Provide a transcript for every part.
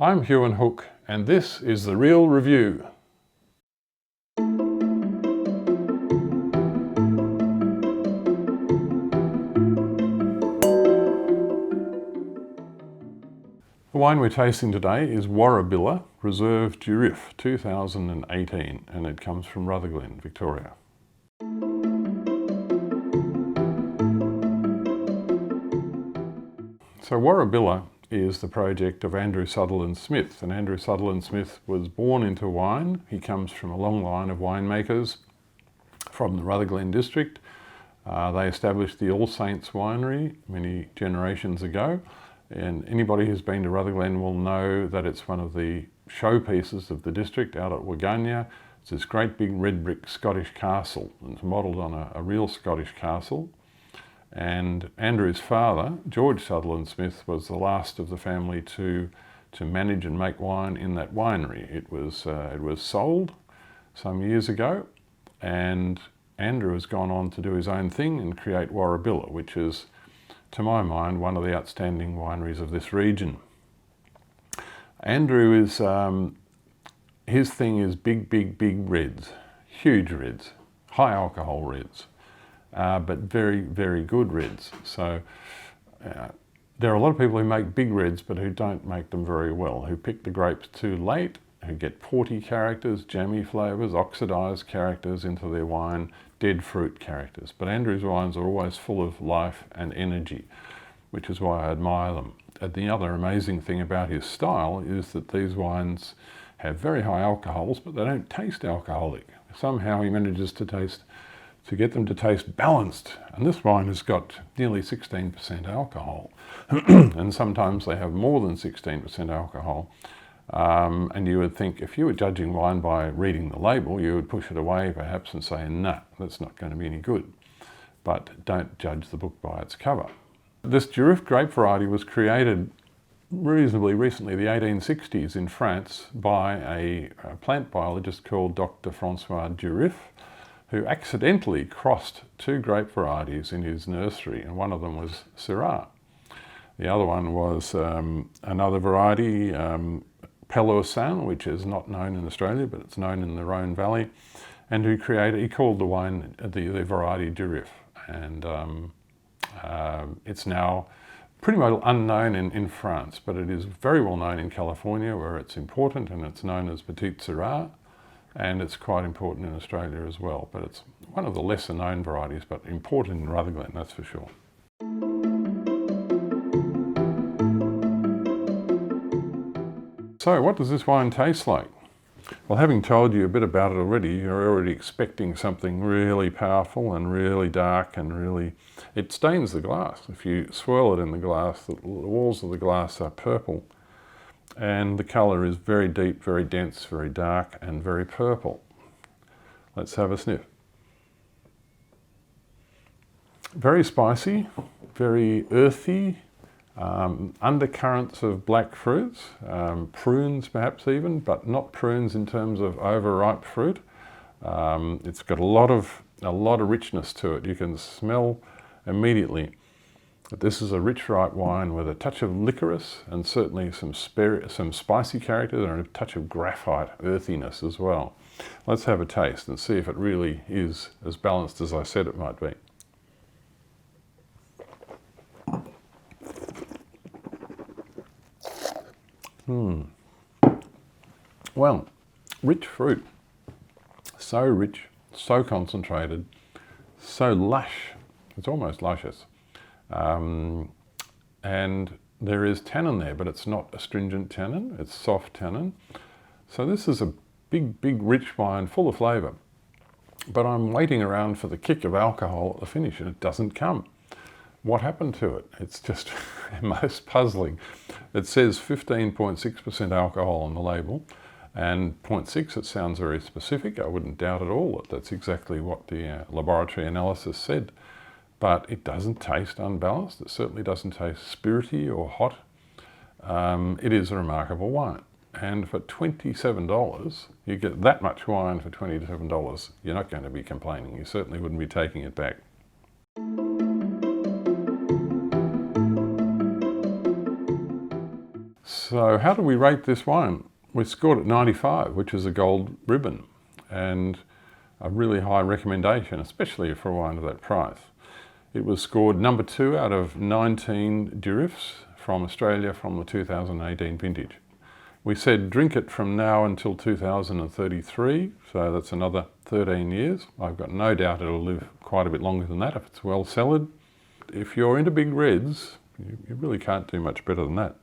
I'm Huon Hooke, and this is The Real Review. The wine we're tasting today is Warrabilla Reserve Durif 2018, and it comes from Rutherglen, Victoria. So Warrabilla is the project of Andrew Sutherland Smith, and Andrew Sutherland Smith was born into wine. He comes from a long line of winemakers from the Rutherglen district. They established the All Saints winery many generations ago, and anybody who's been to Rutherglen will know that it's one of the showpieces of the district out at Waganya. It's this great big red brick Scottish castle. It's modelled on a real Scottish castle. And Andrew's father, George Sutherland Smith, was the last of the family to manage and make wine in that winery. It was sold some years ago, and Andrew has gone on to do his own thing and create Warrabilla, which is, to my mind, one of the outstanding wineries of this region. Andrew is, his thing is big reds, huge reds, high alcohol reds. But very, very good reds. So there are a lot of people who make big reds but who don't make them very well, who pick the grapes too late, who get porty characters, jammy flavours, oxidised characters into their wine, dead fruit characters. But Andrew's wines are always full of life and energy, which is why I admire them. And the other amazing thing about his style is that these wines have very high alcohols, but they don't taste alcoholic. Somehow he manages to get them to taste balanced. And this wine has got nearly 16% alcohol. And sometimes they have more than 16% alcohol. And you would think if you were judging wine by reading the label, you would push it away perhaps and say, nah, that's not going to be any good. But don't judge the book by its cover. This Durif grape variety was created reasonably recently, the 1860s in France, by a plant biologist called Dr. Francois Durif, who accidentally crossed two grape varieties in his nursery, and one of them was Syrah. The other one was another variety, Peloursin, which is not known in Australia, but it's known in the Rhone Valley, and he called the wine the variety Durif, and it's now pretty well unknown in France, but it is very well known in California, where it's important, and it's known as Petite Syrah. And it's quite important in Australia as well, but it's one of the lesser known varieties, but important in Rutherglen, that's for sure. So what does this wine taste like? Well, having told you a bit about it already, you're already expecting something really powerful and really dark and really... It stains the glass. If you swirl it in the glass, the walls of the glass are purple. And the colour is very deep, very dense, very dark, and very purple. Let's have a sniff. Very spicy, very earthy, undercurrents of black fruits, prunes perhaps even, but not prunes in terms of overripe fruit. It's got a lot of richness to it. You can smell immediately that this is a rich, ripe wine with a touch of licorice and certainly some spicy characters and a touch of graphite earthiness as well. Let's have a taste and see if it really is as balanced as I said it might be. Well, rich fruit, so rich, so concentrated, so lush, it's almost luscious. And there is tannin there, but it's not astringent tannin, it's soft tannin. So this is a big, rich wine full of flavour. But I'm waiting around for the kick of alcohol at the finish and it doesn't come. What happened to it? It's just most puzzling. It says 15.6% alcohol on the label, and 0.6, it sounds very specific. I wouldn't doubt at all that that's exactly what the laboratory analysis said. But it doesn't taste unbalanced. It certainly doesn't taste spirity or hot. It is a remarkable wine. And for $27, you get that much wine for $27. You're not going to be complaining. You certainly wouldn't be taking it back. So how do we rate this wine? We scored it 95, which is a gold ribbon, and a really high recommendation, especially for a wine of that price. It was scored number 2 out of 19 Durifs from Australia from the 2018 vintage. We said drink it from now until 2033, so that's another 13 years. I've got no doubt it'll live quite a bit longer than that if it's well cellared. If you're into big reds, you really can't do much better than that.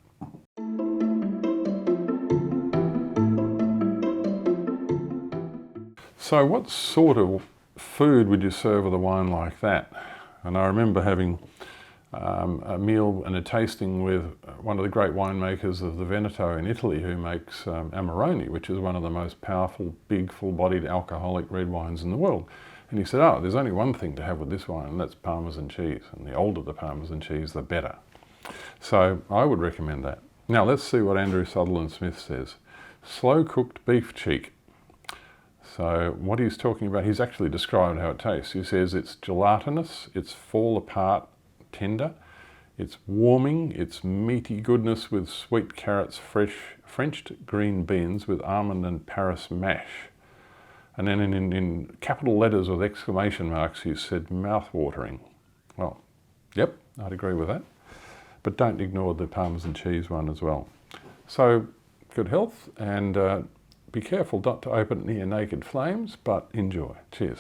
So what sort of food would you serve with a wine like that? And I remember having a meal and a tasting with one of the great winemakers of the Veneto in Italy, who makes Amarone, which is one of the most powerful, big, full-bodied alcoholic red wines in the world. And he said, oh, there's only one thing to have with this wine, and that's Parmesan cheese. And the older the Parmesan cheese, the better. So I would recommend that. Now let's see what Andrew Sutherland Smith says. Slow-cooked beef cheek. So what he's talking about, he's actually described how it tastes. He says it's gelatinous, it's fall-apart tender, it's warming, it's meaty goodness with sweet carrots, fresh Frenched green beans with almond and Paris mash. And then in capital letters with exclamation marks, he said mouth-watering. Well, yep, I'd agree with that. But don't ignore the Parmesan cheese one as well. So, good health, and be careful not to open it near naked flames, but enjoy. Cheers.